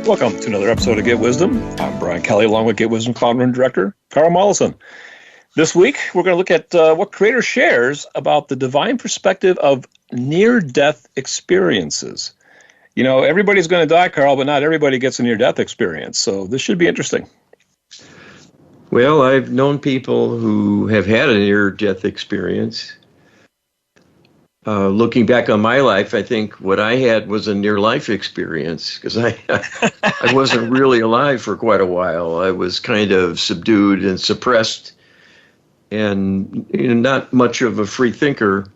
Welcome to another episode of Get Wisdom. I'm Brian Kelly, along with Get Wisdom founder and director, Carl Mollison. This week, we're going to look at what Creator shares about the divine perspective of near-death experiences. You know, everybody's going to die, Carl, but not everybody gets a near-death experience, so this should be interesting. Well, I've known people who have had a near-death experience. Looking back on my life, I think what I had was a near-life experience because I wasn't really alive for quite a while. I was kind of subdued and suppressed and not much of a free thinker.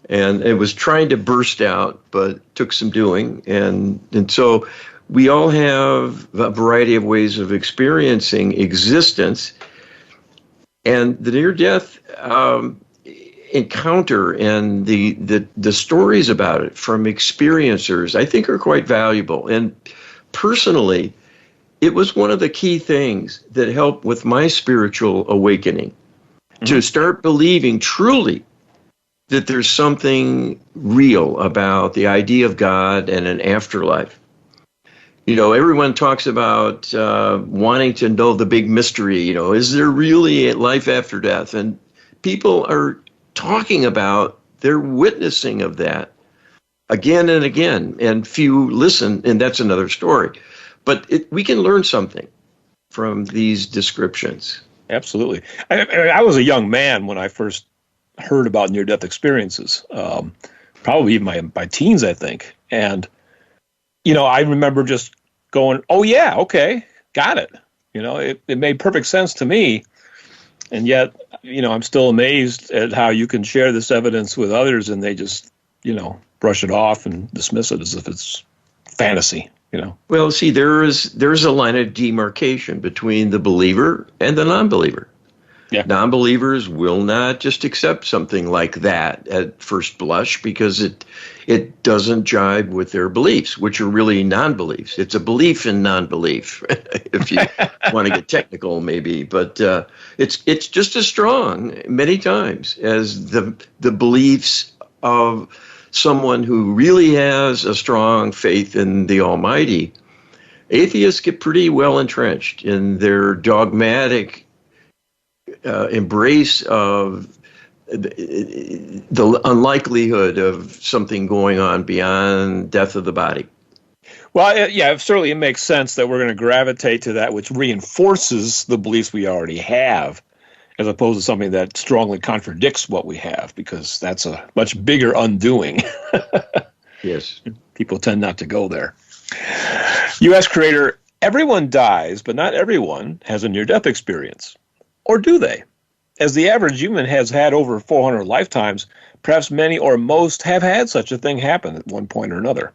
And it was trying to burst out, but took some doing. And so we all have a variety of ways of experiencing existence. And the near-death encounter and the stories about it from experiencers, I think, are quite valuable. And personally, it was one of the key things that helped with my spiritual awakening, to start believing truly that there's something real about the idea of God and an afterlife. You know, everyone talks about wanting to know the big mystery, is there really a life after death? And people are talking about, they're witnessing of that again and again, and few listen, and that's another story. But we can learn something from these descriptions. Absolutely. I was a young man when I first heard about near-death experiences, probably even my teens, I think. And, I remember just going, oh, yeah, okay, got it. It made perfect sense to me. And yet, I'm still amazed at how you can share this evidence with others and they just, brush it off and dismiss it as if it's fantasy, Well, see, there's a line of demarcation between the believer and the non-believer. Yeah. Non-believers will not just accept something like that at first blush because it doesn't jibe with their beliefs, which are really non-beliefs. It's a belief in non-belief, if you want to get technical, maybe. But it's just as strong many times as the beliefs of someone who really has a strong faith in the Almighty. Atheists get pretty well entrenched in their dogmatic embrace of the unlikelihood of something going on beyond death of the body. Well, yeah, certainly it makes sense that we're going to gravitate to that which reinforces the beliefs we already have, as opposed to something that strongly contradicts what we have, because that's a much bigger undoing. Yes. People tend not to go there. You ask Creator, everyone dies, but not everyone has a near-death experience. Or do they? As the average human has had over 400 lifetimes, perhaps many or most have had such a thing happen at one point or another.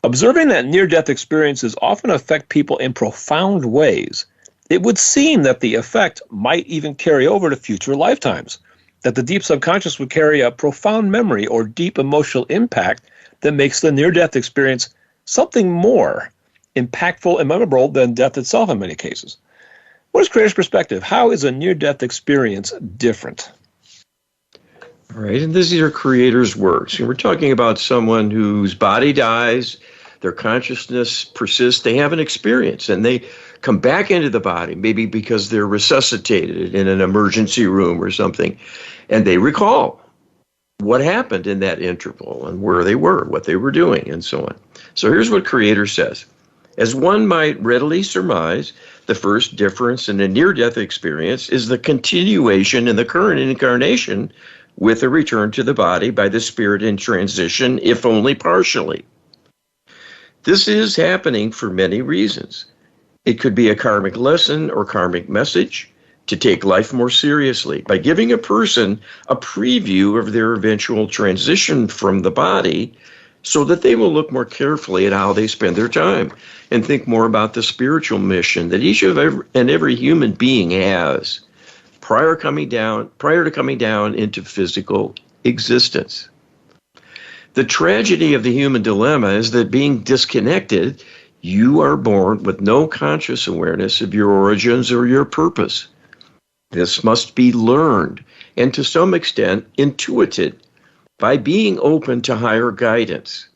Observing that near-death experiences often affect people in profound ways, it would seem that the effect might even carry over to future lifetimes, that the deep subconscious would carry a profound memory or deep emotional impact that makes the near-death experience something more impactful and memorable than death itself in many cases. What is Creator's perspective? How is a near-death experience different? All right, and these are Creator's words. And we're talking about someone whose body dies, their consciousness persists, they have an experience, and they come back into the body, maybe because they're resuscitated in an emergency room or something, and they recall what happened in that interval and where they were, what they were doing, and so on. So here's what Creator says. As one might readily surmise, the first difference in a near-death experience is the continuation in the current incarnation with a return to the body by the spirit in transition, if only partially. This is happening for many reasons. It could be a karmic lesson or karmic message to take life more seriously by giving a person a preview of their eventual transition from the body so that they will look more carefully at how they spend their time and think more about the spiritual mission that each of every human being has prior to coming down into physical existence. The tragedy of the human dilemma is that being disconnected, you are born with no conscious awareness of your origins or your purpose. This must be learned and to some extent intuited by being open to higher guidance.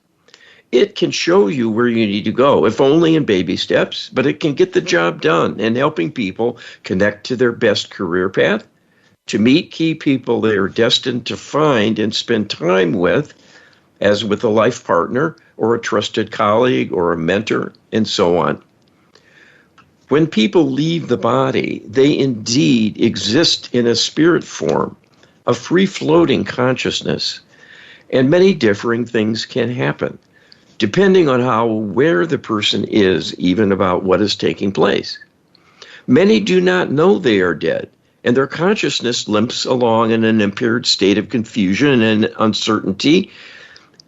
it can show you where you need to go, if only in baby steps, but it can get the job done in helping people connect to their best career path, to meet key people they are destined to find and spend time with, as with a life partner or a trusted colleague or a mentor, and so on. When people leave the body, they indeed exist in a spirit form, a free-floating consciousness, and many differing things can happen, depending on how aware the person is even about what is taking place. Many do not know they are dead, and their consciousness limps along in an impaired state of confusion and uncertainty,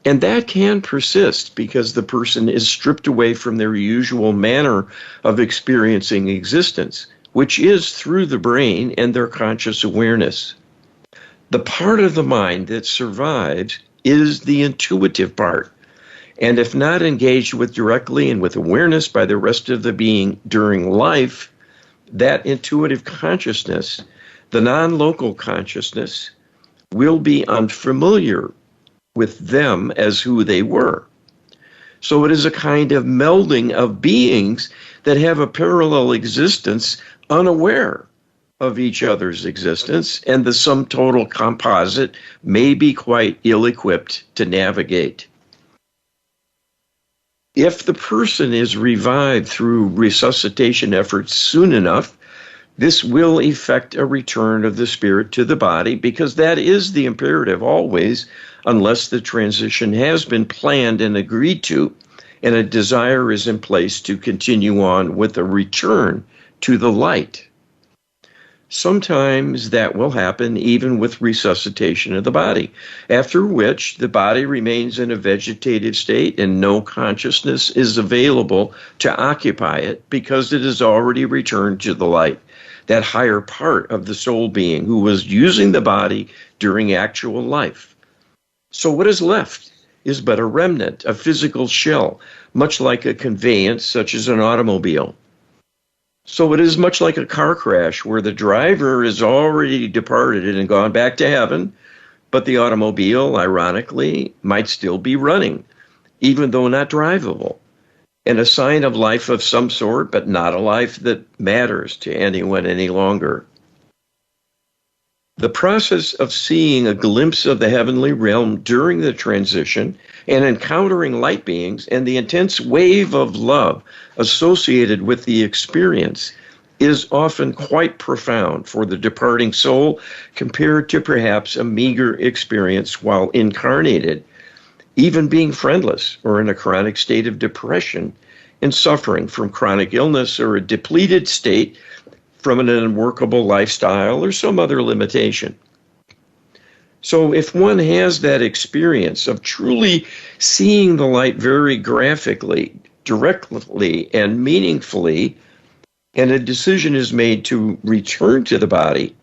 and that can persist because the person is stripped away from their usual manner of experiencing existence, which is through the brain and their conscious awareness. The part of the mind that survives is the intuitive part, and if not engaged with directly and with awareness by the rest of the being during life, that intuitive consciousness, the non-local consciousness, will be unfamiliar with them as who they were. So it is a kind of melding of beings that have a parallel existence unaware of each other's existence, and the sum total composite may be quite ill-equipped to navigate. If the person is revived through resuscitation efforts soon enough, this will effect a return of the spirit to the body, because that is the imperative always, unless the transition has been planned and agreed to, and a desire is in place to continue on with a return to the light. Sometimes that will happen even with resuscitation of the body, after which the body remains in a vegetative state and no consciousness is available to occupy it because it has already returned to the light, that higher part of the soul being who was using the body during actual life. So what is left is but a remnant, a physical shell, much like a conveyance such as an automobile. So it is much like a car crash where the driver is already departed and gone back to heaven, but the automobile, ironically, might still be running, even though not drivable, and a sign of life of some sort, but not a life that matters to anyone any longer. The process of seeing a glimpse of the heavenly realm during the transition and encountering light beings and the intense wave of love associated with the experience is often quite profound for the departing soul compared to perhaps a meager experience while incarnated, even being friendless or in a chronic state of depression and suffering from chronic illness or a depleted state from an unworkable lifestyle or some other limitation. So if one has that experience of truly seeing the light very graphically, directly, and meaningfully, and a decision is made to return to the body,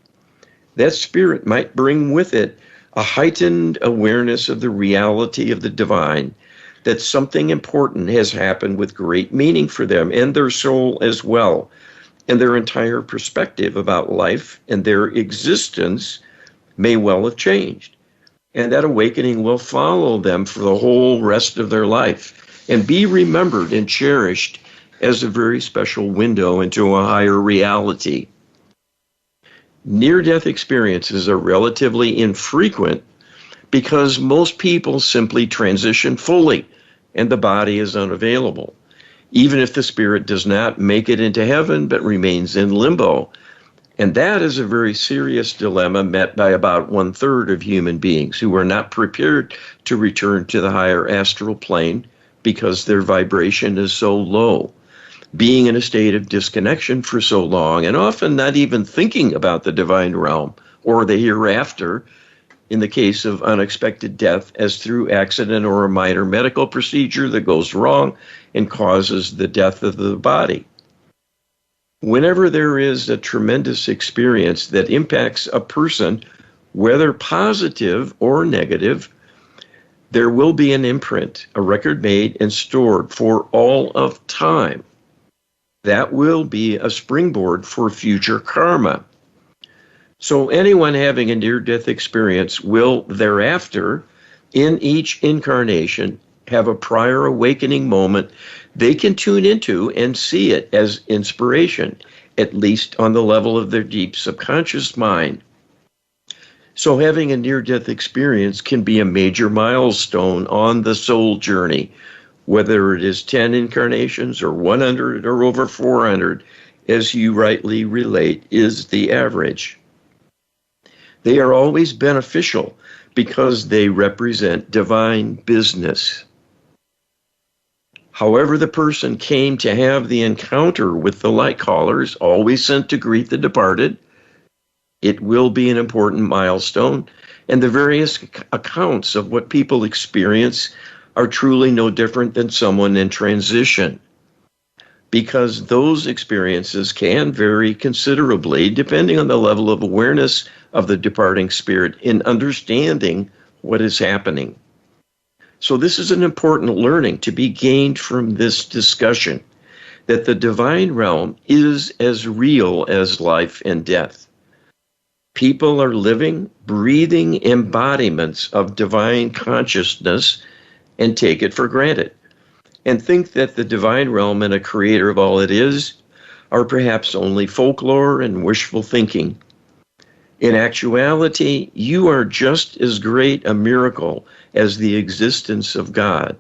that spirit might bring with it a heightened awareness of the reality of the divine, that something important has happened with great meaning for them and their soul as well, and their entire perspective about life and their existence may well have changed. And that awakening will follow them for the whole rest of their life and be remembered and cherished as a very special window into a higher reality. Near-death experiences are relatively infrequent because most people simply transition fully and the body is unavailable, even if the spirit does not make it into heaven but remains in limbo. And that is a very serious dilemma met by about 1/3 of human beings who are not prepared to return to the higher astral plane because their vibration is so low. Being in a state of disconnection for so long and often not even thinking about the divine realm or the hereafter in the case of unexpected death as through accident or a minor medical procedure that goes wrong and causes the death of the body. Whenever there is a tremendous experience that impacts a person, whether positive or negative, there will be an imprint, a record made and stored for all of time. That will be a springboard for future karma. So anyone having a near-death experience will thereafter, in each incarnation, have a prior awakening moment, they can tune into and see it as inspiration, at least on the level of their deep subconscious mind. So having a near-death experience can be a major milestone on the soul journey, whether it is 10 incarnations or 100 or over 400, as you rightly relate, is the average. They are always beneficial because they represent divine business. However the person came to have the encounter with the light callers, always sent to greet the departed, it will be an important milestone, and the various accounts of what people experience are truly no different than someone in transition, because those experiences can vary considerably depending on the level of awareness of the departing spirit in understanding what is happening. So this is an important learning to be gained from this discussion, that the divine realm is as real as life and death. People are living, breathing embodiments of divine consciousness and take it for granted, and think that the divine realm and a creator of all it is are perhaps only folklore and wishful thinking. In actuality, you are just as great a miracle as the existence of God,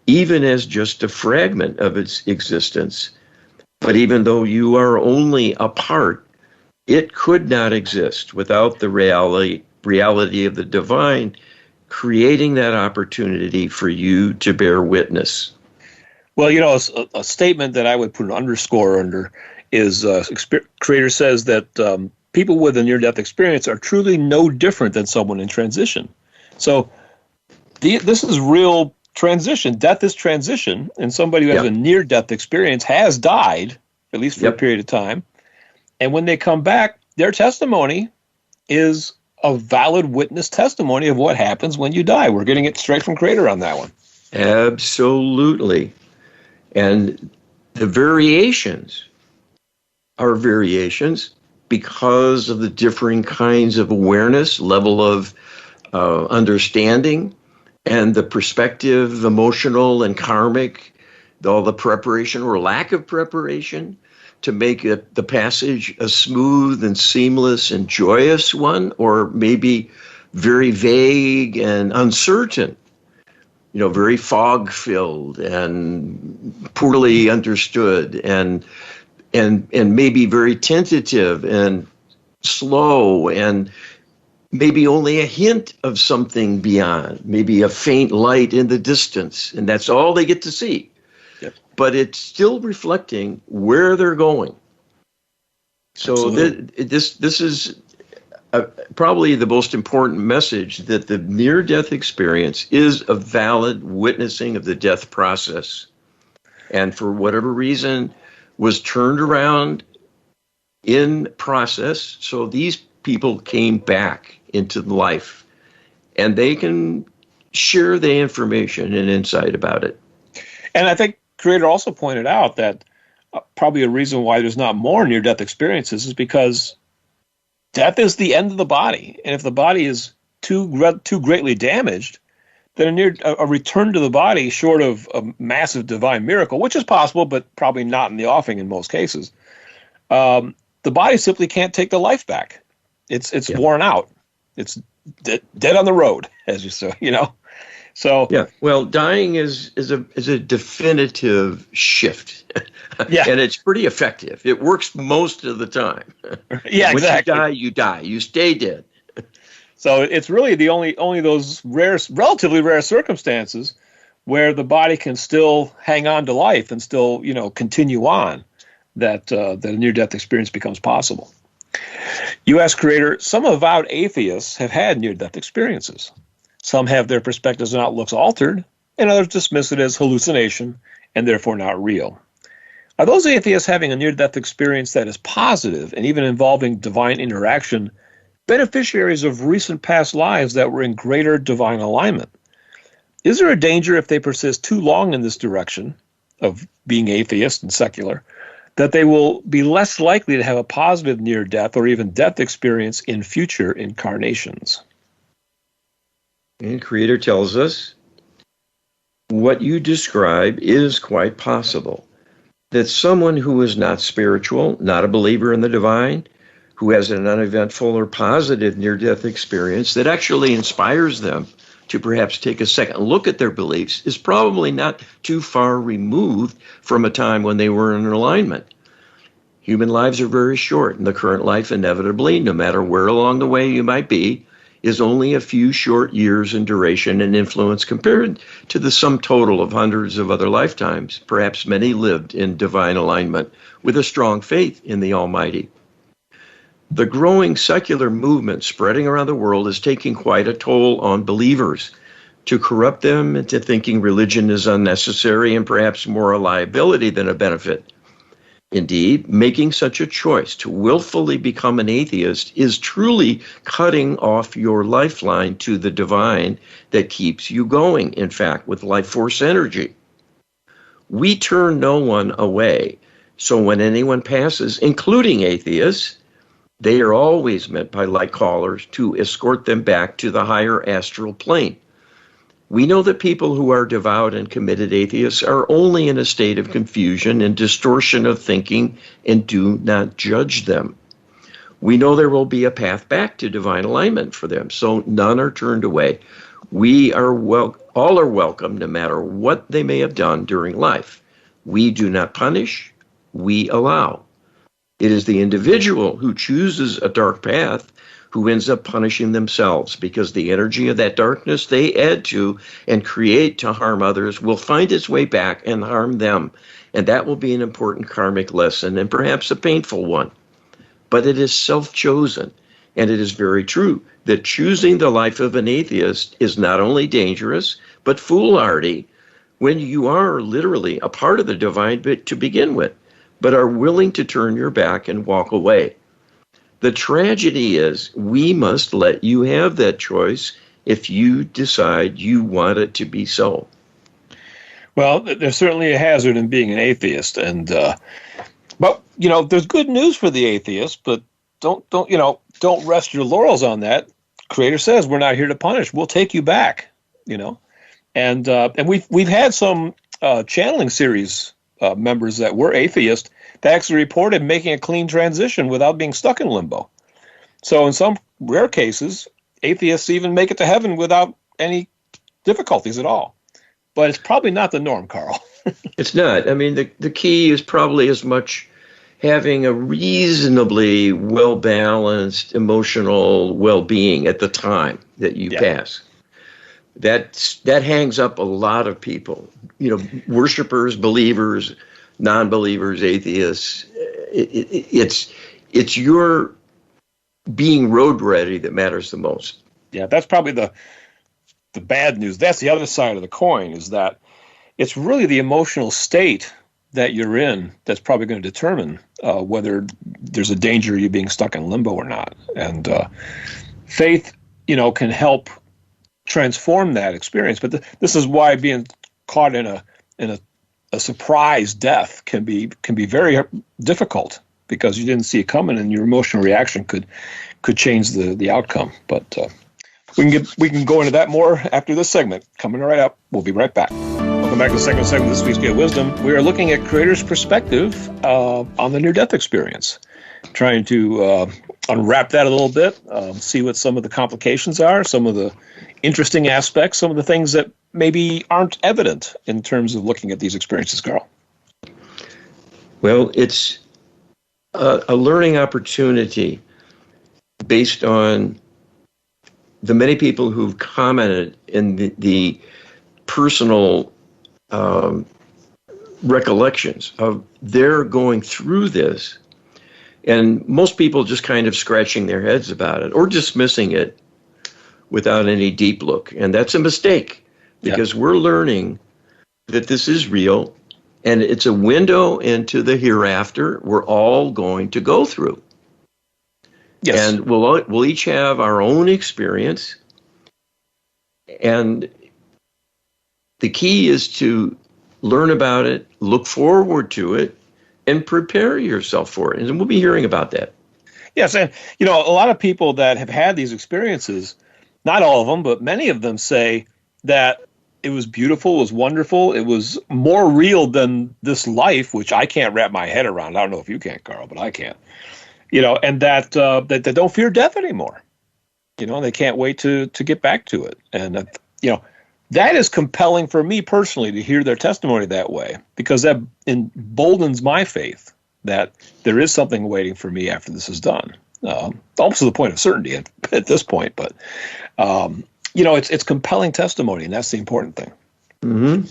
even as just a fragment of its existence. But even though you are only a part, it could not exist without the reality of the divine creating that opportunity for you to bear witness. Well, a statement that I would put an underscore under is Creator says that people with a near-death experience are truly no different than someone in transition. So this is real transition. Death is transition, and somebody who has a near-death experience has died, at least for a period of time. And when they come back, their testimony is a valid witness testimony of what happens when you die. We're getting it straight from Creator on that one. Absolutely. And the variations are variations because of the differing kinds of awareness, level of understanding, and the perspective, emotional and karmic, all the preparation or lack of preparation to make the passage a smooth and seamless and joyous one, or maybe very vague and uncertain, very fog-filled and poorly understood, and maybe very tentative and slow, and maybe only a hint of something beyond, maybe a faint light in the distance, and that's all they get to see. Yep. But it's still reflecting where they're going. So this is probably the most important message, that the near-death experience is a valid witnessing of the death process, and for whatever reason was turned around in process, so these people came back into life, and they can share the information and insight about it. And I think Creator also pointed out that probably a reason why there's not more near-death experiences is because death is the end of the body, and if the body is too greatly damaged, then a return to the body, short of a massive divine miracle, which is possible, but probably not in the offing in most cases, the body simply can't take the life back. It's worn out. It's dead on the road, as you say, So well, dying is a definitive shift. And it's pretty effective. It works most of the time. Yeah, when exactly. you die. You stay dead. So it's really the only those relatively rare circumstances where the body can still hang on to life and still, continue on, that a near-death experience becomes possible. You ask Creator, some avowed atheists have had near-death experiences. Some have their perspectives and outlooks altered, and others dismiss it as hallucination and therefore not real. Are those atheists having a near-death experience that is positive and even involving divine interaction beneficiaries of recent past lives that were in greater divine alignment? Is there a danger if they persist too long in this direction of being atheist and secular, that they will be less likely to have a positive near-death or even death experience in future incarnations? And Creator tells us, what you describe is quite possible. That someone who is not spiritual, not a believer in the divine, who has an uneventful or positive near-death experience that actually inspires them to perhaps take a second look at their beliefs, is probably not too far removed from a time when they were in alignment. Human lives are very short, and the current life inevitably, no matter where along the way you might be, is only a few short years in duration and influence compared to the sum total of hundreds of other lifetimes, perhaps many lived in divine alignment with a strong faith in the Almighty. The growing secular movement spreading around the world is taking quite a toll on believers to corrupt them into thinking religion is unnecessary and perhaps more a liability than a benefit. Indeed, making such a choice to willfully become an atheist is truly cutting off your lifeline to the divine that keeps you going, in fact, with life force energy. We turn no one away, so when anyone passes, including atheists, they are always met by light callers to escort them back to the higher astral plane. We know that people who are devout and committed atheists are only in a state of confusion and distortion of thinking and do not judge them. We know there will be a path back to divine alignment for them, so none are turned away. We are all are welcome no matter what they may have done during life. We do not punish, we allow. It is the individual who chooses a dark path who ends up punishing themselves, because the energy of that darkness they add to and create to harm others will find its way back and harm them. And that will be an important karmic lesson, and perhaps a painful one. But it is self-chosen, and it is very true that choosing the life of an atheist is not only dangerous, but foolhardy when you are literally a part of the divine to begin with, but are willing to turn your back and walk away. The tragedy is we must let you have that choice if you decide you want it to be so. Well, there's certainly a hazard in being an atheist, and but there's good news for the atheist. But don't rest your laurels on that. Creator says we're not here to punish. We'll take you back. And we've had some channeling series members that were atheists that actually reported making a clean transition without being stuck in limbo. So in some rare cases, atheists even make it to heaven without any difficulties at all. But it's probably not the norm, Carl. It's not. I mean, the key is probably as much having a reasonably well-balanced emotional well-being at the time that you pass. That hangs up a lot of people, worshipers, believers, non-believers, atheists. It's your being road ready that matters the most. Yeah, that's probably the bad news. That's the other side of the coin, is that it's really the emotional state that you're in that's probably going to determine whether there's a danger of you being stuck in limbo or not. And faith, can help transform that experience. But this is why being caught in a surprise death can be very difficult, because you didn't see it coming, and your emotional reaction could change the outcome. But we can go into that more after this segment. Coming right up, we'll be right back. Welcome back to the second segment of this week's Gate of Wisdom. We are looking at Creator's perspective on the near-death experience, trying to unwrap that a little bit, see what some of the complications are, some of the interesting aspects, some of the things that maybe aren't evident in terms of looking at these experiences, Carl. Well, it's a learning opportunity based on the many people who've commented in the personal recollections of their going through this, and most people just kind of scratching their heads about it or dismissing it without any deep look. And that's a mistake, because we're learning that this is real, and it's a window into the hereafter we're all going to go through. Yes. And we'll each have our own experience, and the key is to learn about it, look forward to it, and prepare yourself for it. And we'll be hearing about that. Yes, and a lot of people that have had these experiences, not all of them, but many of them say that It was beautiful. It was wonderful. It was more real than this life, which I can't wrap my head around. I don't know if you can, Carl, but I can't. And that they don't fear death anymore. They can't wait to get back to it. And that is compelling for me personally to hear their testimony that way, because that emboldens my faith that there is something waiting for me after this is done. Almost to the point of certainty at this point, but. It's compelling testimony, and that's the important thing. Mm-hmm.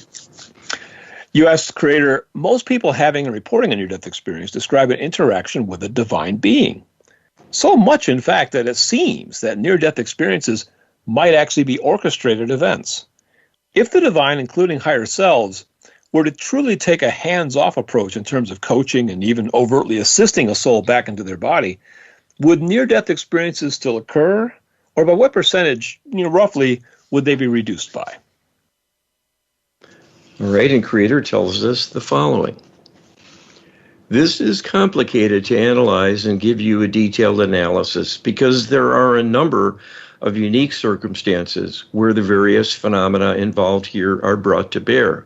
You asked the Creator, most people having and reporting a near-death experience describe an interaction with a divine being. So much, in fact, that it seems that near-death experiences might actually be orchestrated events. If the divine, including higher selves, were to truly take a hands-off approach in terms of coaching and even overtly assisting a soul back into their body, would near-death experiences still occur? Or by what percentage, roughly, would they be reduced by? All right, and Creator tells us the following. This is complicated to analyze and give you a detailed analysis because there are a number of unique circumstances where the various phenomena involved here are brought to bear.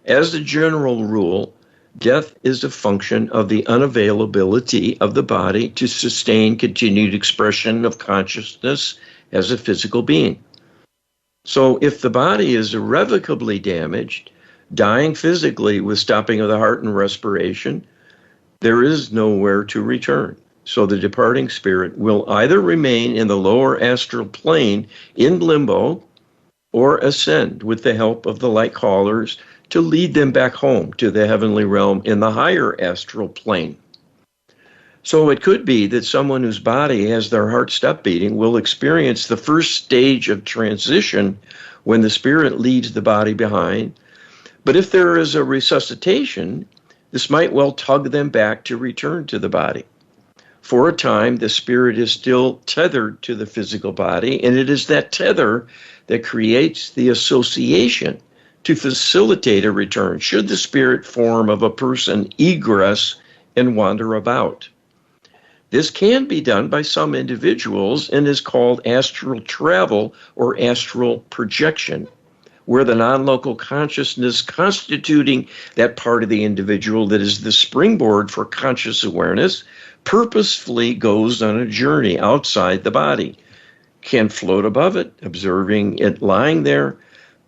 As a general rule, death is a function of the unavailability of the body to sustain continued expression of consciousness as a physical being. So if the body is irrevocably damaged, dying physically with stopping of the heart and respiration, there is nowhere to return. So the departing spirit will either remain in the lower astral plane in limbo or ascend with the help of the light callers to lead them back home to the heavenly realm in the higher astral plane. So it could be that someone whose body has their heart stop beating will experience the first stage of transition when the spirit leaves the body behind. But if there is a resuscitation, this might well tug them back to return to the body. For a time, the spirit is still tethered to the physical body, and it is that tether that creates the association to facilitate a return, should the spirit form of a person egress and wander about. This can be done by some individuals and is called astral travel or astral projection, where the non-local consciousness constituting that part of the individual that is the springboard for conscious awareness purposefully goes on a journey outside the body, can float above it, observing it lying there,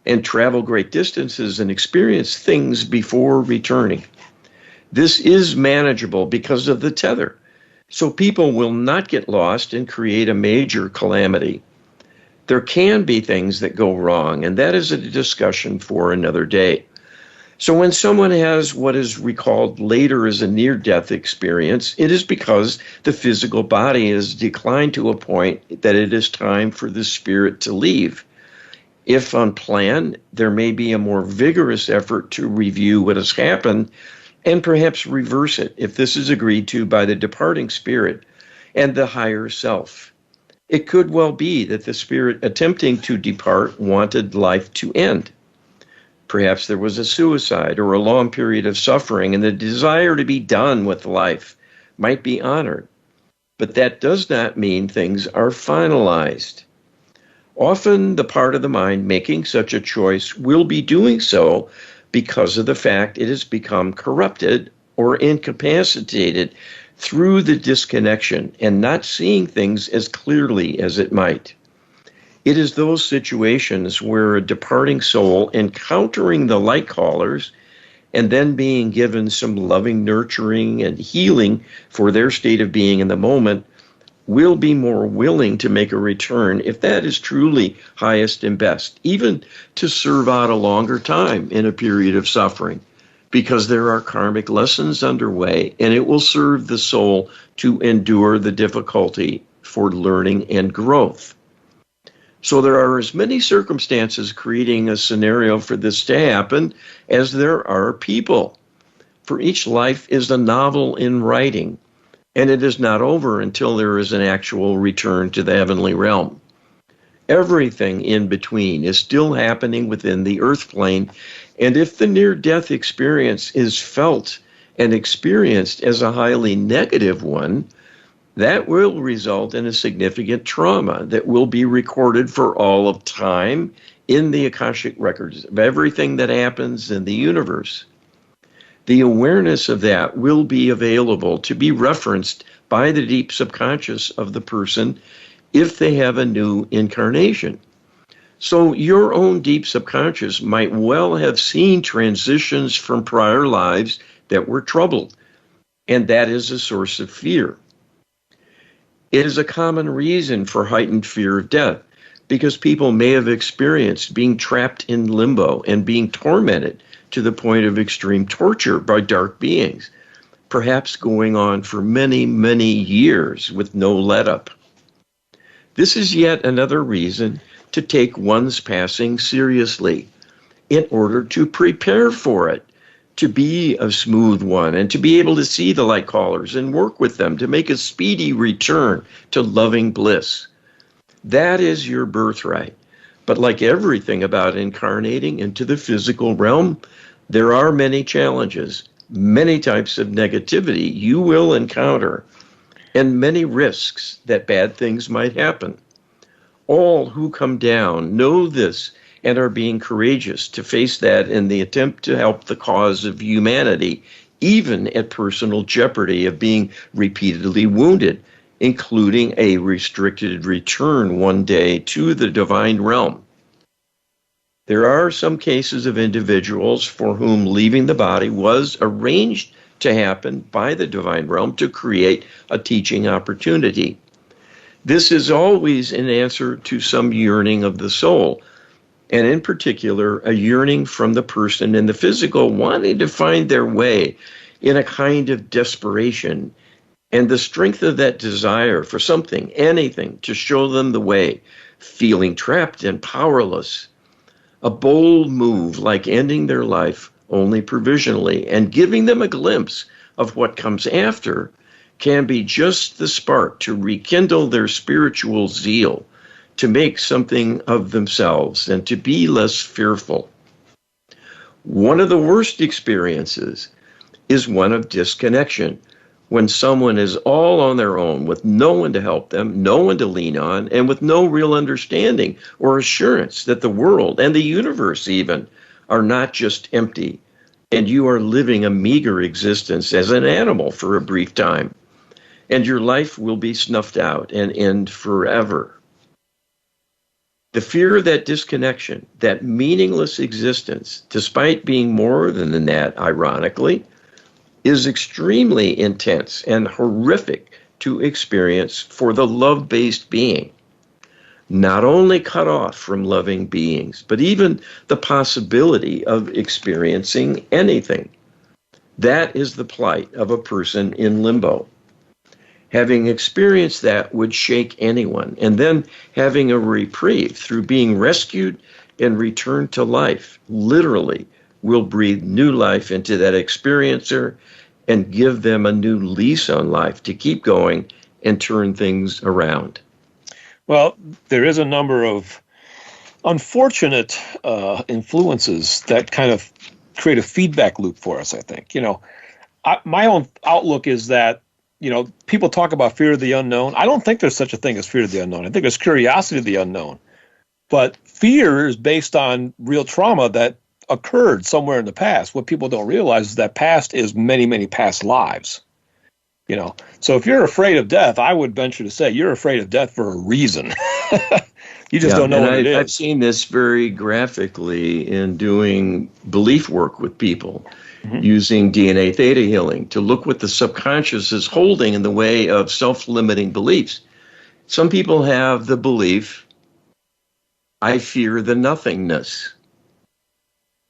and travel great distances and experience things before returning. This is manageable because of the tether, so people will not get lost and create a major calamity. There can be things that go wrong, and that is a discussion for another day. So when someone has what is recalled later as a near-death experience, it is because the physical body has declined to a point that it is time for the spirit to leave. If unplanned, there may be a more vigorous effort to review what has happened and perhaps reverse it if this is agreed to by the departing spirit and the higher self. It could well be that the spirit attempting to depart wanted life to end. Perhaps there was a suicide or a long period of suffering, and the desire to be done with life might be honored. But that does not mean things are finalized. Often the part of the mind making such a choice will be doing so because of the fact it has become corrupted or incapacitated through the disconnection and not seeing things as clearly as it might. It is those situations where a departing soul encountering the light callers and then being given some loving nurturing and healing for their state of being in the moment will be more willing to make a return if that is truly highest and best, even to serve out a longer time in a period of suffering, because there are karmic lessons underway, and it will serve the soul to endure the difficulty for learning and growth. So there are as many circumstances creating a scenario for this to happen as there are people. For each life is a novel in writing, and it is not over until there is an actual return to the heavenly realm. Everything in between is still happening within the earth plane, and if the near-death experience is felt and experienced as a highly negative one, that will result in a significant trauma that will be recorded for all of time in the Akashic records of everything that happens in the universe, the awareness of that will be available to be referenced by the deep subconscious of the person if they have a new incarnation. So your own deep subconscious might well have seen transitions from prior lives that were troubled, and that is a source of fear. It is a common reason for heightened fear of death, because people may have experienced being trapped in limbo and being tormented to the point of extreme torture by dark beings, perhaps going on for many, many years with no let-up. This is yet another reason to take one's passing seriously in order to prepare for it, to be a smooth one, and to be able to see the light callers and work with them to make a speedy return to loving bliss. That is your birthright. But like everything about incarnating into the physical realm, there are many challenges, many types of negativity you will encounter, and many risks that bad things might happen. All who come down know this and are being courageous to face that in the attempt to help the cause of humanity, even at personal jeopardy of being repeatedly wounded, including a restricted return one day to the divine realm. There are some cases of individuals for whom leaving the body was arranged to happen by the divine realm to create a teaching opportunity. This is always an answer to some yearning of the soul, and in particular, a yearning from the person in the physical wanting to find their way in a kind of desperation, and the strength of that desire for something, anything, to show them the way, feeling trapped and powerless. A bold move like ending their life only provisionally and giving them a glimpse of what comes after can be just the spark to rekindle their spiritual zeal, to make something of themselves and to be less fearful. One of the worst experiences is one of disconnection, when someone is all on their own with no one to help them, no one to lean on, and with no real understanding or assurance that the world and the universe even are not just empty, and you are living a meager existence as an animal for a brief time, and your life will be snuffed out and end forever. The fear of that disconnection, that meaningless existence, despite being more than that, ironically, is extremely intense and horrific to experience for the love-based being. Not only cut off from loving beings, but even the possibility of experiencing anything. That is the plight of a person in limbo. Having experienced that would shake anyone, and then having a reprieve through being rescued and returned to life, literally, will breathe new life into that experiencer and give them a new lease on life to keep going and turn things around. Well, there is a number of unfortunate influences that kind of create a feedback loop for us, I think. My own outlook is that, people talk about fear of the unknown. I don't think there's such a thing as fear of the unknown. I think there's curiosity of the unknown. But fear is based on real trauma that occurred somewhere in the past. What people don't realize is that past is many, many past lives. So if you're afraid of death, I would venture to say you're afraid of death for a reason. You just don't know what it is. I've seen this very graphically in doing belief work with people, using DNA theta healing to look what the subconscious is holding in the way of self-limiting beliefs. Some people have the belief, I fear the nothingness.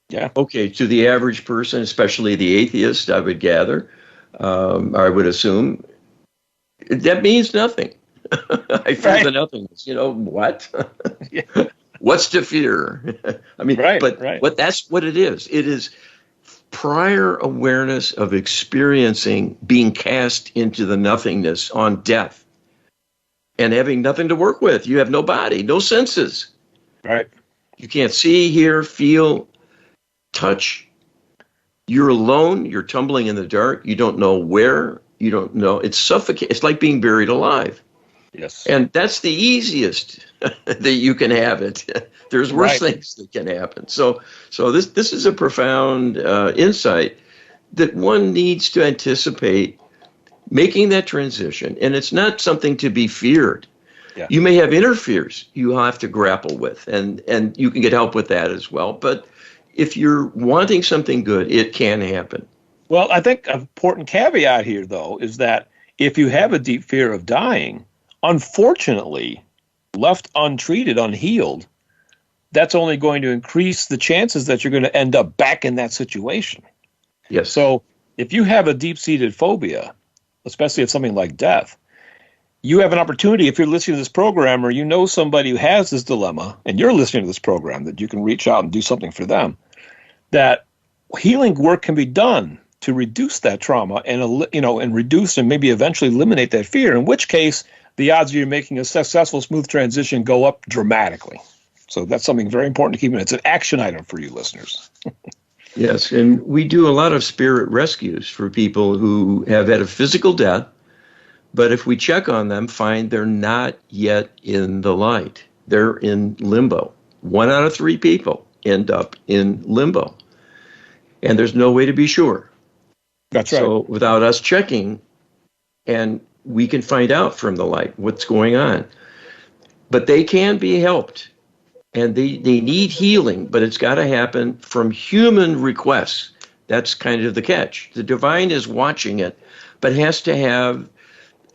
Yeah. Okay, to the average person, especially the atheist, I would gather, I would assume, that means nothing. I fear the nothingness. What? What's to fear? I mean, but that's what it is. It is prior awareness of experiencing being cast into the nothingness on death and having nothing to work with. You have no body, no senses. Right. You can't see, hear, feel, touch. You're alone. You're tumbling in the dark. You don't know where. You don't know. It's suffocating. It's like being buried alive. Yes. And that's the easiest that you can have it. There's worse Right. things that can happen. So this is a profound insight that one needs to anticipate making that transition. And it's not something to be feared. Yeah. You may have inner fears you have to grapple with, and you can get help with that as well. But if you're wanting something good, it can happen. Well, I think an important caveat here, though, is that if you have a deep fear of dying, unfortunately, left untreated, unhealed, that's only going to increase the chances that you're going to end up back in that situation. Yes. So if you have a deep-seated phobia, especially of something like death, you have an opportunity, if you're listening to this program or you know somebody who has this dilemma and you're listening to this program, that you can reach out and do something for them, that healing work can be done to reduce that trauma and reduce and maybe eventually eliminate that fear, in which case the odds of you making a successful, smooth transition go up dramatically. So that's something very important to keep in mind. It's an action item for you listeners. Yes, and we do a lot of spirit rescues for people who have had a physical death, but if we check on them, find they're not yet in the light. They're in limbo. 1 out of 3 people end up in limbo, and there's no way to be sure. That's right. So without us checking, and we can find out from the light what's going on. But they can be helped. And they need healing, but it's got to happen from human requests. That's kind of the catch. The divine is watching it, but has to have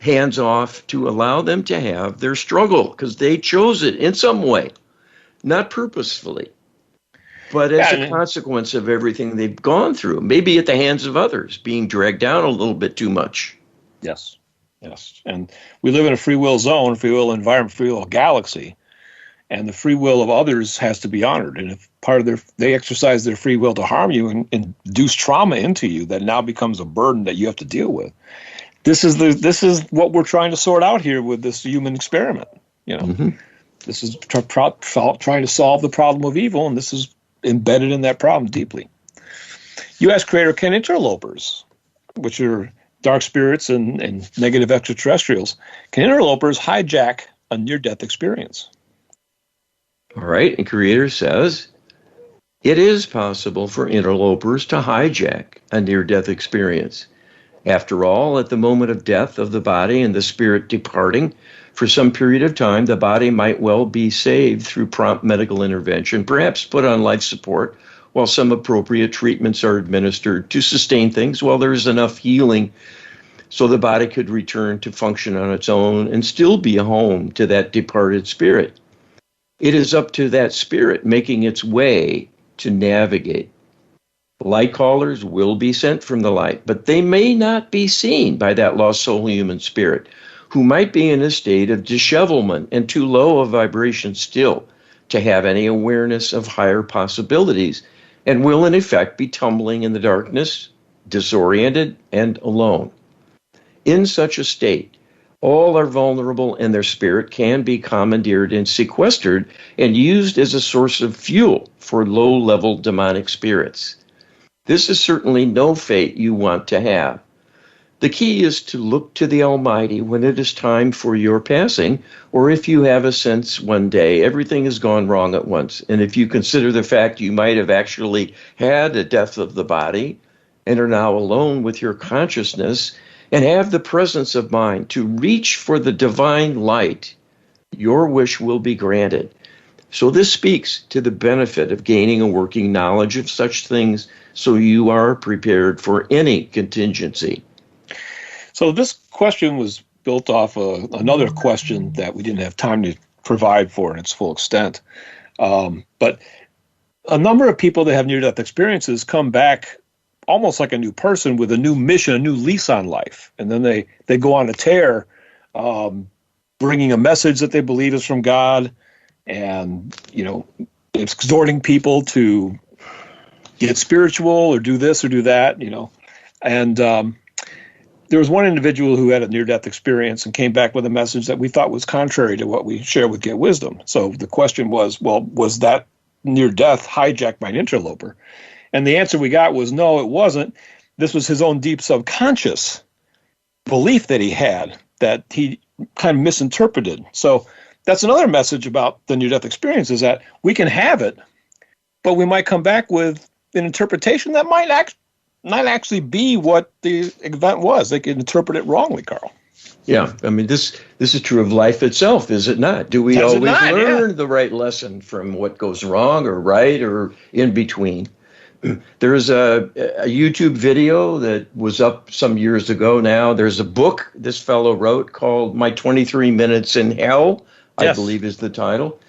hands off to allow them to have their struggle, because they chose it in some way, not purposefully, but as a consequence of everything they've gone through, maybe at the hands of others, being dragged down a little bit too much. Yes. And we live in a free will zone, free will environment, free will galaxy. And the free will of others has to be honored. And if part of they exercise their free will to harm you and induce trauma into you, that now becomes a burden that you have to deal with. This is what we're trying to sort out here with this human experiment. This is trying to solve the problem of evil, and this is embedded in that problem deeply. You ask, Creator, can interlopers, which are dark spirits and negative extraterrestrials, can interlopers hijack a near-death experience? All right, and Creator says, it is possible for interlopers to hijack a near-death experience. After all, at the moment of death of the body and the spirit departing, for some period of time, the body might well be saved through prompt medical intervention, perhaps put on life support, while some appropriate treatments are administered to sustain things while there is enough healing so the body could return to function on its own and still be a home to that departed spirit. It is up to that spirit making its way to navigate. Light callers will be sent from the light, but they may not be seen by that lost soul human spirit, who might be in a state of dishevelment and too low a vibration still to have any awareness of higher possibilities, and will in effect be tumbling in the darkness, disoriented and alone. In such a state, all are vulnerable, and their spirit can be commandeered and sequestered and used as a source of fuel for low-level demonic spirits. This is certainly no fate you want to have. The key is to look to the Almighty when it is time for your passing, or if you have a sense one day everything has gone wrong at once, and if you consider the fact you might have actually had a death of the body and are now alone with your consciousness, and have the presence of mind to reach for the divine light, your wish will be granted. So this speaks to the benefit of gaining a working knowledge of such things so you are prepared for any contingency. So this question was built off another question that we didn't have time to provide for in its full extent. But a number of people that have near-death experiences come back almost like a new person with a new mission, a new lease on life. And then they go on a tear, bringing a message that they believe is from God and, exhorting people to get spiritual or do this or do that, And there was one individual who had a near-death experience and came back with a message that we thought was contrary to what we share with Get Wisdom. So the question was, well, was that near-death hijacked by an interloper? And the answer we got was no, it wasn't. This was his own deep subconscious belief that he had, that he kind of misinterpreted. So that's another message about the near-death experience, is that we can have it, but we might come back with an interpretation that might not actually be what the event was. They could interpret it wrongly, Carl. Yeah, I mean, this is true of life itself, is it not? Do we always learn the right lesson from what goes wrong or right or in between? There's a YouTube video that was up some years ago now. There's a book this fellow wrote called My 23 Minutes in Hell, I believe is the title.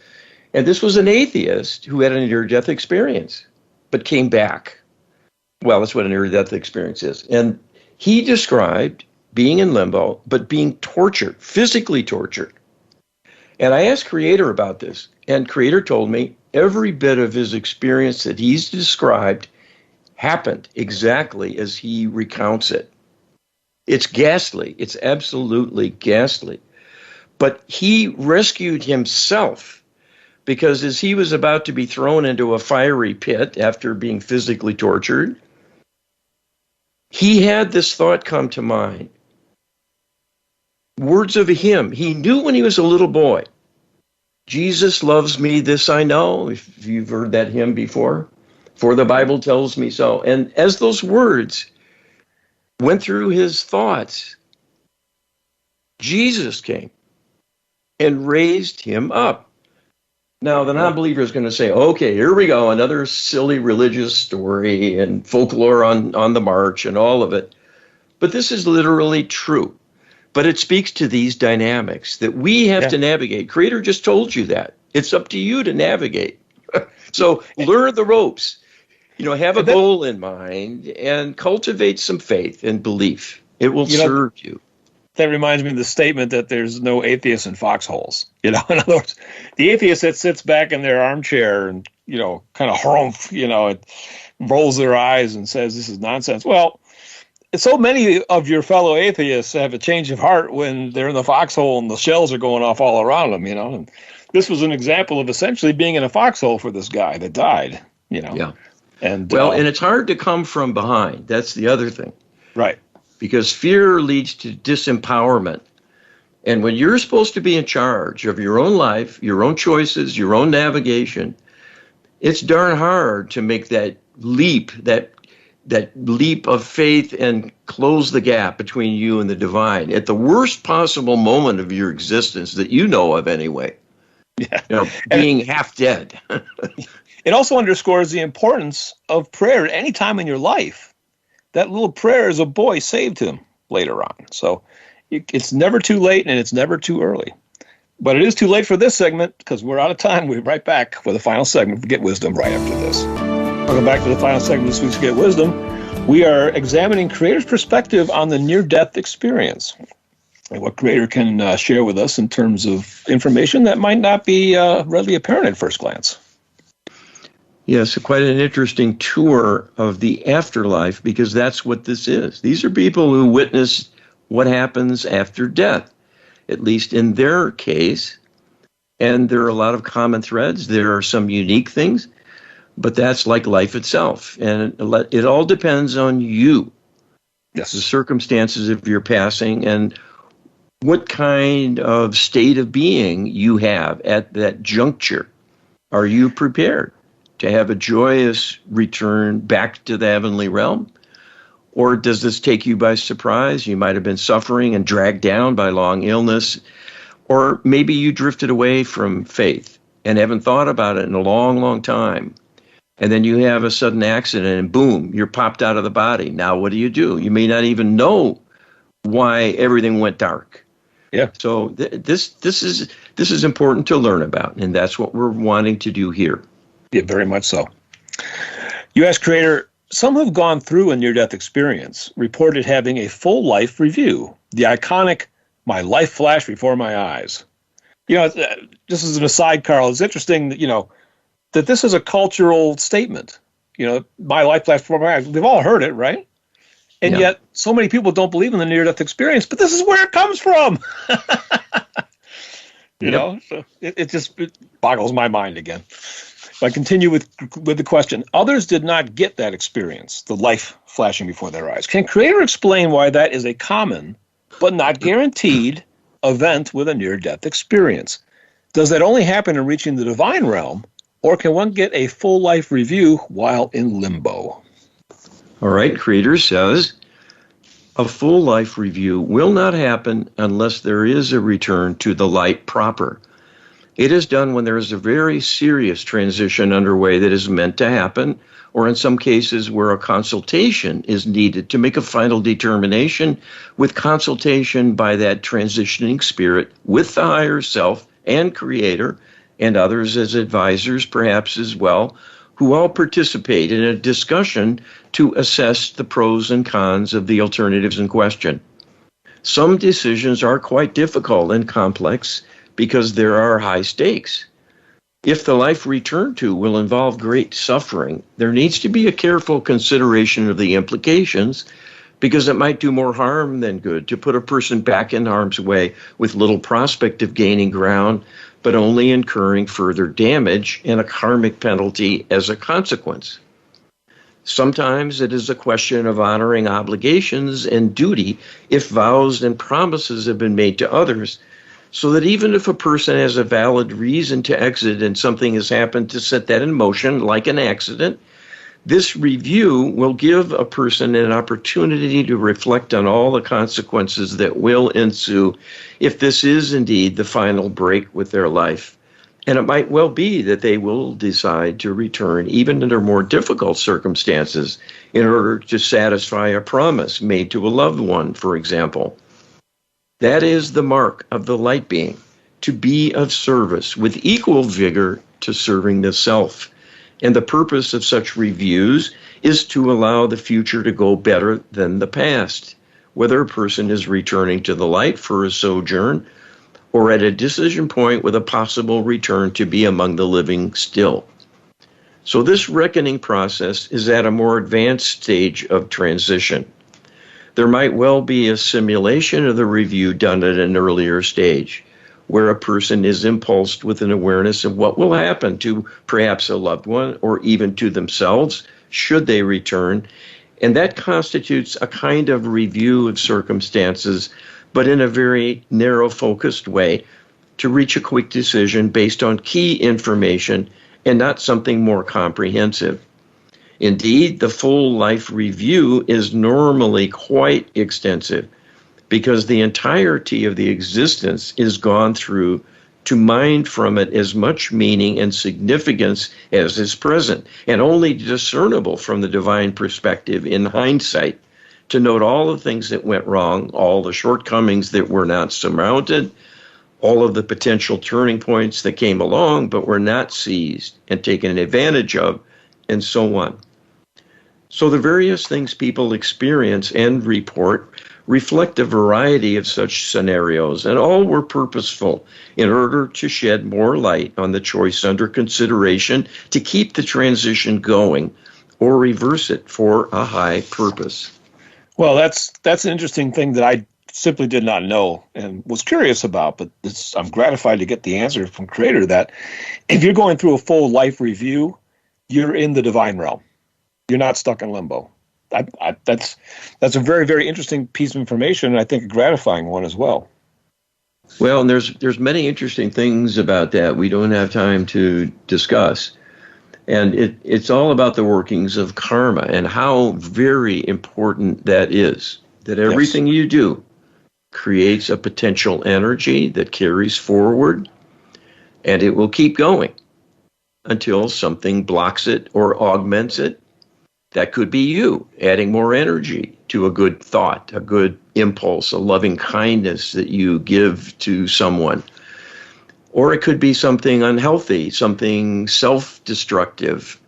And this was an atheist who had a near-death experience, but came back. Well, that's what a near-death experience is. And he described being in limbo, but being tortured, physically tortured. And I asked Creator about this, and Creator told me every bit of his experience that he's described happened exactly as he recounts it. It's ghastly. It's absolutely ghastly. But he rescued himself, because as he was about to be thrown into a fiery pit after being physically tortured, he had this thought come to mind. Words of a hymn he knew when he was a little boy. Jesus loves me, this I know, if you've heard that hymn before, for the Bible tells me so. And as those words went through his thoughts, Jesus came and raised him up. Now, the non-believer is going to say, okay, here we go, another silly religious story and folklore on the march and all of it. But this is literally true. But it speaks to these dynamics that we have to navigate. Creator just told you that. It's up to you to navigate. So learn the ropes. Have a goal in mind and cultivate some faith and belief. It will serve you. That reminds me of the statement that there's no atheists in foxholes. In other words, the atheist that sits back in their armchair and, kind of harumph, it rolls their eyes and says, this is nonsense. Well, so many of your fellow atheists have a change of heart when they're in the foxhole and the shells are going off all around them, And this was an example of essentially being in a foxhole for this guy that died, Yeah. And and it's hard to come from behind. That's the other thing. Right. Because fear leads to disempowerment. And when you're supposed to be in charge of your own life, your own choices, your own navigation, it's darn hard to make that leap, that leap of faith and close the gap between you and the divine at the worst possible moment of your existence that you know of anyway. Yeah. Being half dead. It also underscores the importance of prayer at any time in your life. That little prayer as a boy saved him later on. So it's never too late and it's never too early. But it is too late for this segment because we're out of time. We'll be right back for the final segment of Get Wisdom right after this. Welcome back to the final segment of this week's Get Wisdom. We are examining Creator's perspective on the near-death experience and what Creator can share with us in terms of information that might not be readily apparent at first glance. Yes, quite an interesting tour of the afterlife, because that's what this is. These are people who witness what happens after death, at least in their case. And there are a lot of common threads. There are some unique things, but that's like life itself. And it all depends on you. Yes. The circumstances of your passing and what kind of state of being you have at that juncture. Are you prepared to have a joyous return back to the heavenly realm? Or does this take you by surprise? You might have been suffering and dragged down by long illness. Or maybe you drifted away from faith and haven't thought about it in a long, long time. And then you have a sudden accident and boom, you're popped out of the body. Now what do? You may not even know why everything went dark. Yeah. So this is important to learn about, and that's what we're wanting to do here. Yeah, very much so. You ask Creator, some who've gone through a near-death experience reported having a full life review, the iconic "my life flashed before my eyes." Just as an aside, Carl, it's interesting that, that this is a cultural statement. My life flashed before my eyes. We've all heard it, right? And yet so many people don't believe in the near-death experience, but this is where it comes from. So it boggles my mind again. If I continue with the question, others did not get that experience, the life flashing before their eyes. Can Creator explain why that is a common, but not guaranteed, event with a near-death experience. Does that only happen in reaching the divine realm, or can one get a full life review while in limbo? All right, Creator says, a full life review will not happen unless there is a return to the light proper. It is done when there is a very serious transition underway that is meant to happen, or in some cases where a consultation is needed to make a final determination with consultation by that transitioning spirit with the higher self and Creator and others as advisors perhaps as well, who all participate in a discussion to assess the pros and cons of the alternatives in question. Some decisions are quite difficult and complex because there are high stakes. If the life returned to will involve great suffering, there needs to be a careful consideration of the implications, because it might do more harm than good to put a person back in harm's way with little prospect of gaining ground, but only incurring further damage and a karmic penalty as a consequence. Sometimes it is a question of honoring obligations and duty if vows and promises have been made to others, so that even if a person has a valid reason to exit and something has happened to set that in motion, like an accident, this review will give a person an opportunity to reflect on all the consequences that will ensue if this is indeed the final break with their life. And it might well be that they will decide to return even under more difficult circumstances in order to satisfy a promise made to a loved one, for example. That is the mark of the light being, to be of service with equal vigor to serving the self. And the purpose of such reviews is to allow the future to go better than the past, whether a person is returning to the light for a sojourn or at a decision point with a possible return to be among the living still. So this reckoning process is at a more advanced stage of transition. There might well be a simulation of the review done at an earlier stage, where a person is impulsed with an awareness of what will happen to perhaps a loved one or even to themselves should they return. And that constitutes a kind of review of circumstances, but in a very narrow focused way to reach a quick decision based on key information and not something more comprehensive. Indeed, the full life review is normally quite extensive because the entirety of the existence is gone through to mine from it as much meaning and significance as is present, and only discernible from the divine perspective in hindsight, to note all the things that went wrong, all the shortcomings that were not surmounted, all of the potential turning points that came along but were not seized and taken advantage of, and so on. So the various things people experience and report reflect a variety of such scenarios, and all were purposeful in order to shed more light on the choice under consideration to keep the transition going or reverse it for a high purpose. Well, that's an interesting thing that I simply did not know and was curious about, but I'm gratified to get the answer from Creator that if you're going through a full life review, you're in the divine realm. You're not stuck in limbo. That's a very, very interesting piece of information, and I think a gratifying one as well. Well, and there's many interesting things about that we don't have time to discuss. And it's all about the workings of karma and how very important that is. That everything you do creates a potential energy that carries forward, and it will keep going until something blocks it or augments it. That could be you adding more energy to a good thought, a good impulse, a loving kindness that you give to someone. Or it could be something unhealthy, something self-destructive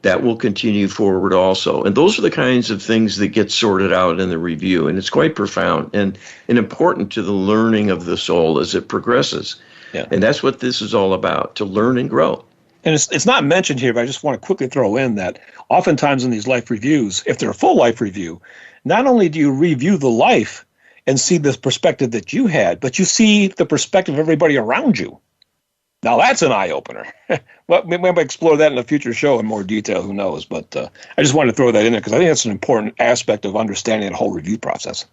that will continue forward also. And those are the kinds of things that get sorted out in the review. And it's quite profound and important to the learning of the soul as it progresses. Yeah. And that's what this is all about, to learn and grow. And it's not mentioned here, but I just want to quickly throw in that oftentimes in these life reviews, if they're a full life review, not only do you review the life and see the perspective that you had, but you see the perspective of everybody around you. Now, that's an eye-opener. Well, maybe I'll explore that in a future show in more detail, who knows. But I just wanted to throw that in there because I think that's an important aspect of understanding the whole review process.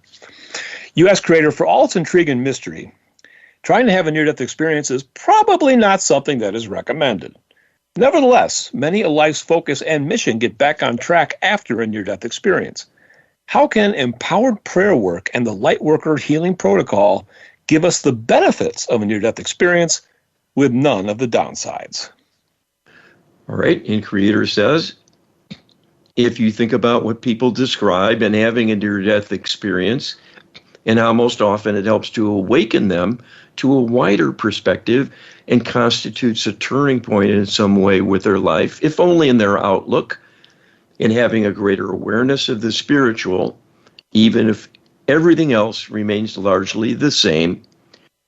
You ask Creator, for all its intrigue and mystery, trying to have a near-death experience is probably not something that is recommended. Nevertheless, many a life's focus and mission get back on track after a near-death experience. How can empowered prayer work and the Lightworker healing protocol give us the benefits of a near-death experience with none of the downsides? All right, and Creator says, if you think about what people describe in having a near-death experience and how most often it helps to awaken them to a wider perspective and constitutes a turning point in some way with their life, if only in their outlook, in having a greater awareness of the spiritual, even if everything else remains largely the same,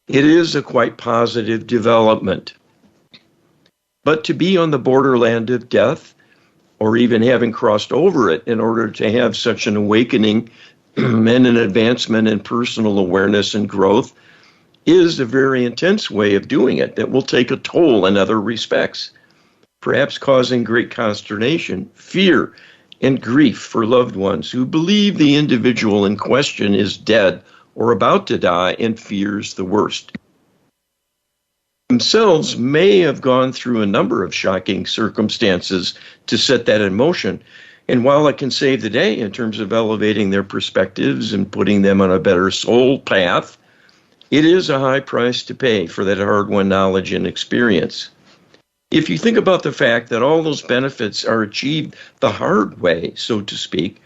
it is a quite positive development. But to be on the borderland of death, or even having crossed over it in order to have such an awakening and an advancement in personal awareness and growth, is a very intense way of doing it that will take a toll in other respects, perhaps causing great consternation, fear, and grief for loved ones who believe the individual in question is dead or about to die and fears the worst. Themselves may have gone through a number of shocking circumstances to set that in motion. And while it can save the day in terms of elevating their perspectives and putting them on a better soul path, it is a high price to pay for that hard-won knowledge and experience. If you think about the fact that all those benefits are achieved the hard way, so to speak,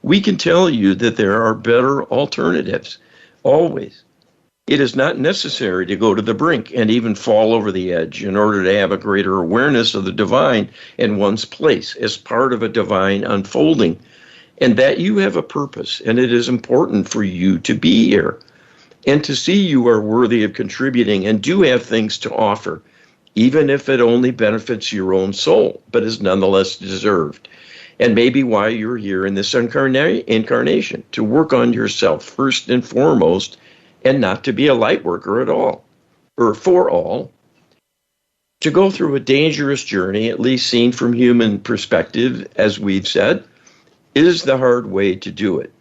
we can tell you that there are better alternatives, always. It is not necessary to go to the brink and even fall over the edge in order to have a greater awareness of the divine and one's place as part of a divine unfolding, and that you have a purpose, and it is important for you to be here, and to see you are worthy of contributing and do have things to offer, even if it only benefits your own soul, but is nonetheless deserved. And maybe why you're here in this incarnation, to work on yourself first and foremost, and not to be a light worker at all, or for all. To go through a dangerous journey, at least seen from human perspective, as we've said, is the hard way to do it.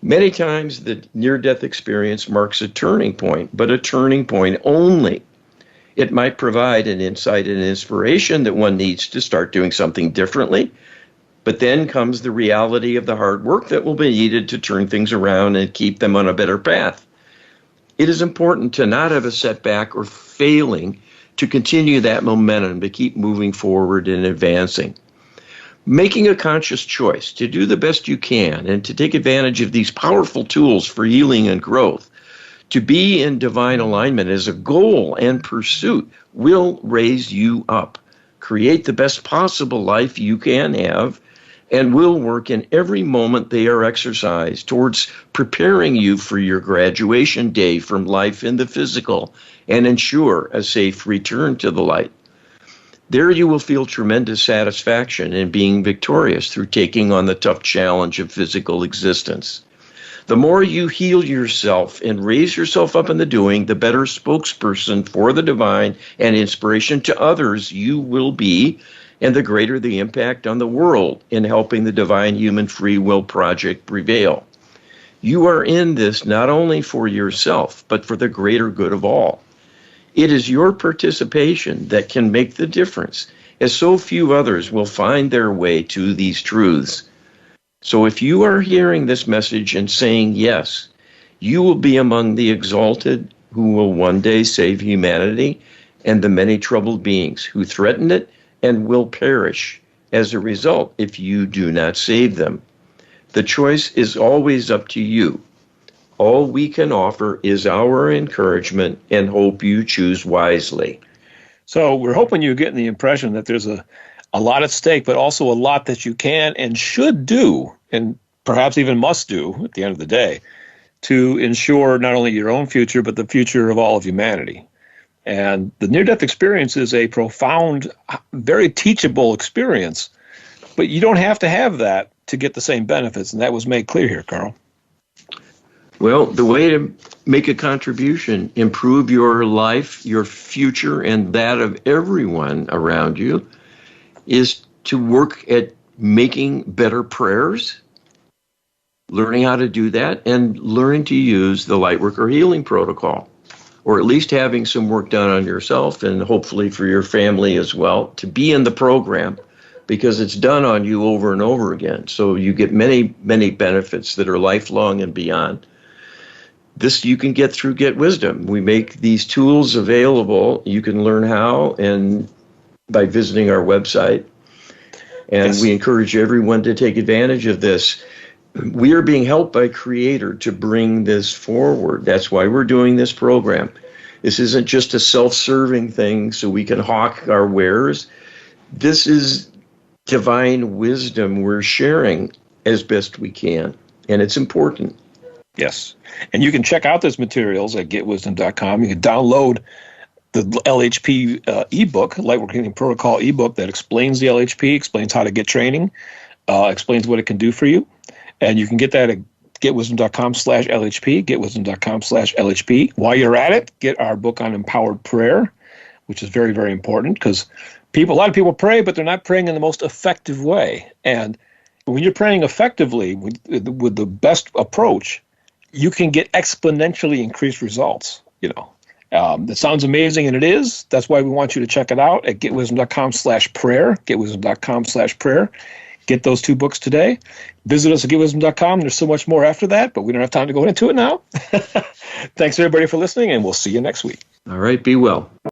Many times the near-death experience marks a turning point, but a turning point only. It might provide an insight and inspiration that one needs to start doing something differently, but then comes the reality of the hard work that will be needed to turn things around and keep them on a better path. It is important to not have a setback or failing to continue that momentum, to keep moving forward and advancing. Making a conscious choice to do the best you can and to take advantage of these powerful tools for healing and growth, to be in divine alignment as a goal and pursuit, will raise you up, create the best possible life you can have, and will work in every moment they are exercised towards preparing you for your graduation day from life in the physical and ensure a safe return to the light. There you will feel tremendous satisfaction in being victorious through taking on the tough challenge of physical existence. The more you heal yourself and raise yourself up in the doing, the better spokesperson for the divine and inspiration to others you will be, and the greater the impact on the world in helping the divine human free will project prevail. You are in this not only for yourself, but for the greater good of all. It is your participation that can make the difference, as so few others will find their way to these truths. So if you are hearing this message and saying yes, you will be among the exalted who will one day save humanity and the many troubled beings who threaten it and will perish as a result if you do not save them. The choice is always up to you. All we can offer is our encouragement and hope you choose wisely. So we're hoping you're getting the impression that there's a lot at stake, but also a lot that you can and should do, and perhaps even must do at the end of the day, to ensure not only your own future, but the future of all of humanity. And the near-death experience is a profound, very teachable experience, but you don't have to have that to get the same benefits, and that was made clear here, Carl. Well, the way to make a contribution, improve your life, your future, and that of everyone around you, is to work at making better prayers, learning how to do that, and learning to use the Lightworker Healing Protocol, or at least having some work done on yourself and hopefully for your family as well, to be in the program, because it's done on you over and over again. So you get many, many benefits that are lifelong and beyond. This you can get through Get Wisdom. We make these tools available. You can learn how and by visiting our website. And we encourage everyone to take advantage of this. We are being helped by Creator to bring this forward. That's why we're doing this program. This isn't just a self-serving thing so we can hawk our wares. This is divine wisdom we're sharing as best we can, and it's important. Yes. And you can check out those materials at getwisdom.com. You can download the LHP ebook, Light Working Protocol ebook, that explains the LHP, explains how to get training, explains what it can do for you. And you can get that at getwisdom.com/LHP, getwisdom.com/LHP. While you're at it, get our book on empowered prayer, which is very, very important, because a lot of people pray, but they're not praying in the most effective way. And when you're praying effectively with the best approach, you can get exponentially increased results. That sounds amazing, and it is. That's why we want you to check it out at getwisdom.com/prayer, getwisdom.com/prayer. Get those 2 books today. Visit us at getwisdom.com. There's so much more after that, but we don't have time to go into it now. Thanks, everybody, for listening, and we'll see you next week. All right, be well.